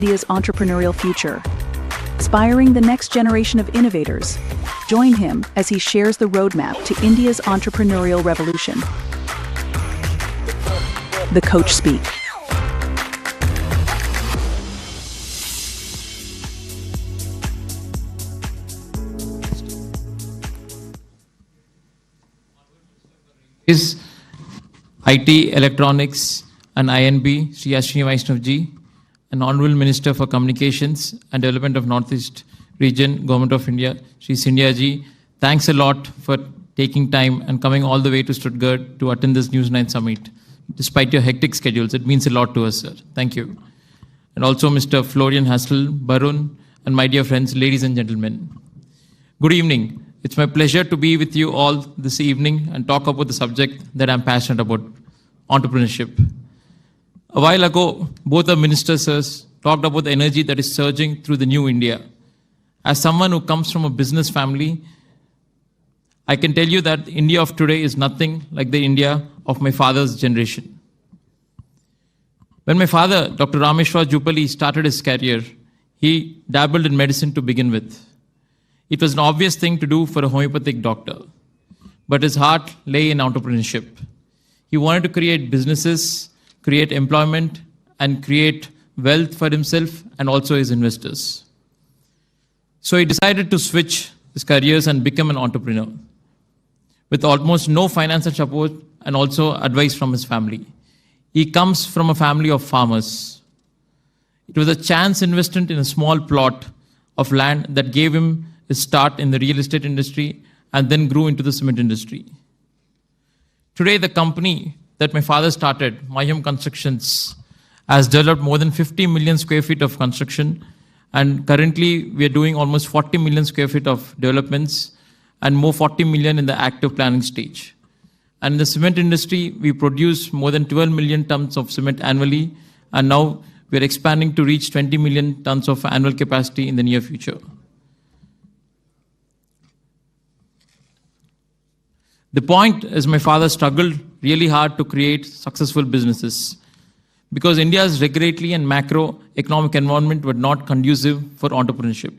India's entrepreneurial future, inspiring the next generation of innovators. Join him as he shares the roadmap to India's entrepreneurial revolution. The Coach Speak. Is IT, Electronics and INB, Sri Ashwini Vaishnavji, an Honorable Minister for Communications and Development of Northeast Region, Government of India, Sri Sindhya ji. Thanks a lot for taking time and coming all the way to Stuttgart to attend this News9 Summit. Despite your hectic schedules, it means a lot to us, sir. Thank you. And also Mr. Florian Hassel, Barun, and my dear friends, ladies and gentlemen. Good evening. It's my pleasure to be with you all this evening and talk about the subject that I'm passionate about, entrepreneurship. A while ago, both the ministers talked about the energy that is surging through the new India. As someone who comes from a business family, I can tell you that the India of today is nothing like the India of my father's generation. When my father, Dr. Jupally, started his career, he dabbled in medicine to begin with. It was an obvious thing to do for a homeopathic doctor, but his heart lay in entrepreneurship. He wanted to create businesses, create employment, and create wealth for himself and also his investors. So he decided to switch his careers and become an entrepreneur with almost no financial support and also advice from his family. He comes from a family of farmers. It was a chance investment in a small plot of land that gave him his start in the real estate industry and then grew into the cement industry. Today, the company that my father started, Mayam Constructions, has developed more than 50 million square feet of construction, and currently we are doing almost 40 million square feet of developments and more 40 million in the active planning stage. And in the cement industry, we produce more than 12 million tons of cement annually, and now we are expanding to reach 20 million tons of annual capacity in the near future. The point is my father struggled really hard to create successful businesses because India's regulatory and macroeconomic environment were not conducive for entrepreneurship.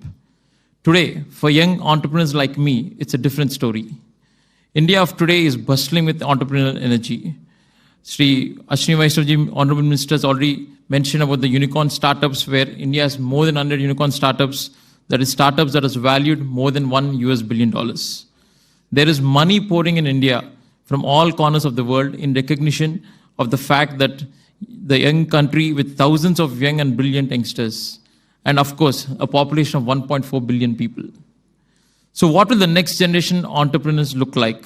Today, for young entrepreneurs like me, it's a different story. India of today is bustling with entrepreneurial energy. Sri Ashwini Vaishnavji, Honorable Minister, has already mentioned about the unicorn startups where India has more than 100 unicorn startups, that is startups that is valued more than $1 billion. There is money pouring in India from all corners of the world in recognition of the fact that the young country with thousands of young and brilliant youngsters, and of course, a population of 1.4 billion people. So what will the next generation entrepreneurs look like?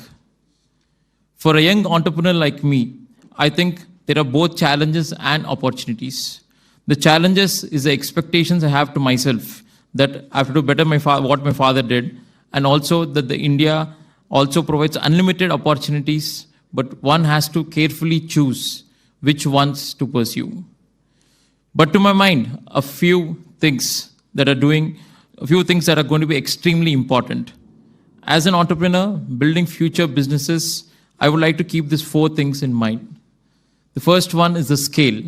For a young entrepreneur like me, I think there are both challenges and opportunities. The challenges is the expectations I have to myself that I have to do better what my father did, and also that the India also provides unlimited opportunities, but one has to carefully choose which ones to pursue. But to my mind, a few things that are going to be extremely important. As an entrepreneur, building future businesses, I would like to keep these 4 things in mind. The first one is the scale.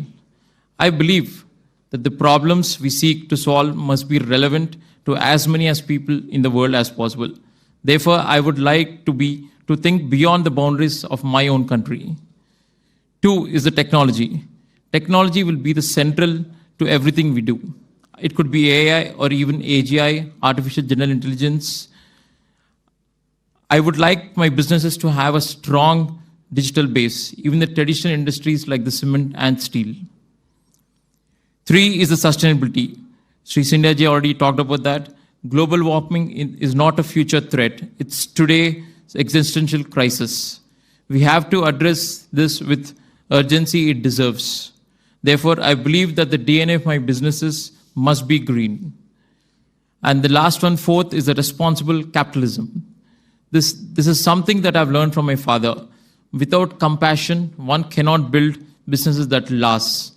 I believe that the problems we seek to solve must be relevant to as many as people in the world as possible. Therefore, I would like to think beyond the boundaries of my own country. 2 is the technology. Technology will be the central to everything we do. It could be AI or even AGI, artificial general intelligence. I would like my businesses to have a strong digital base, even the traditional industries like the cement and steel. 3 is the sustainability. Sri Sindhya ji already talked about that. Global warming is not a future threat. It's today's existential crisis. We have to address this with urgency it deserves. Therefore, I believe that the DNA of my businesses must be green. And the last one, 4th, is the responsible capitalism. This is something that I've learned from my father. Without compassion, one cannot build businesses that last.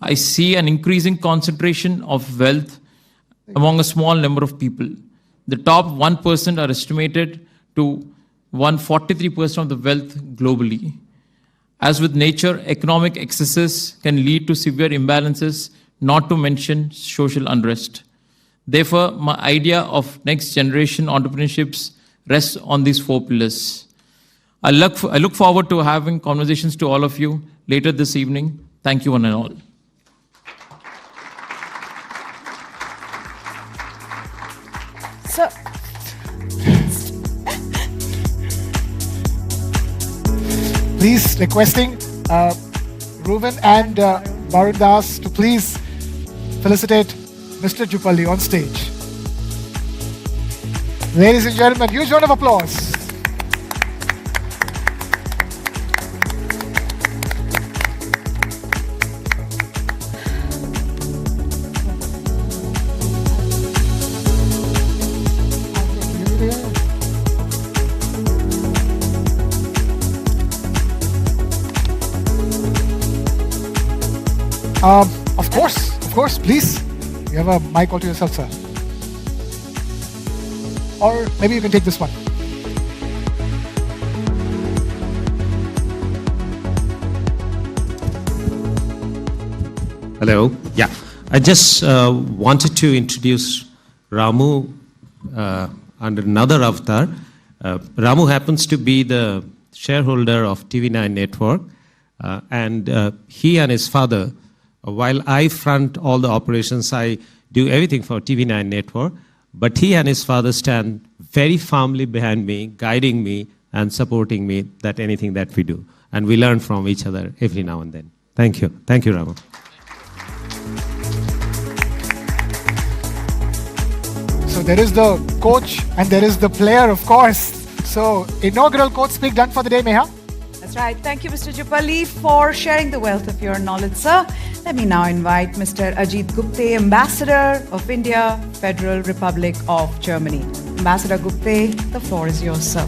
I see an increasing concentration of wealth among a small number of people. The top 1% are estimated to 143% of the wealth globally. As with nature, economic excesses can lead to severe imbalances not to mention social unrest. Therefore, my idea of next generation entrepreneurships rests on these 4 pillars. I look forward to having conversations to all of you later this evening. Thank you one and all. So, please requesting Reuven and Varun Das to please felicitate Mr. Jupally on stage. Ladies and gentlemen, huge round of applause. Of course, please. You have a mic all to yourself, sir. Or maybe you can take this one. Hello. Yeah, I just wanted to introduce Ramu under another avatar. Ramu happens to be the shareholder of TV9 Network, and he and his father, while I front all the operations, I do everything for TV9 Network, but he and his father stand very firmly behind me, guiding me and supporting me that anything that we do. And we learn from each other every now and then. Thank you. Thank you, Ramu. So there is the coach and there is the player, of course. So inaugural coach speak done for the day, Meha. that's right. Thank you, Mr. Jupally, for sharing the wealth of your knowledge, sir. Let me now invite Mr. Ajit Gupte, Ambassador of India, Federal Republic of Germany. Ambassador Gupte, the floor is yours, sir.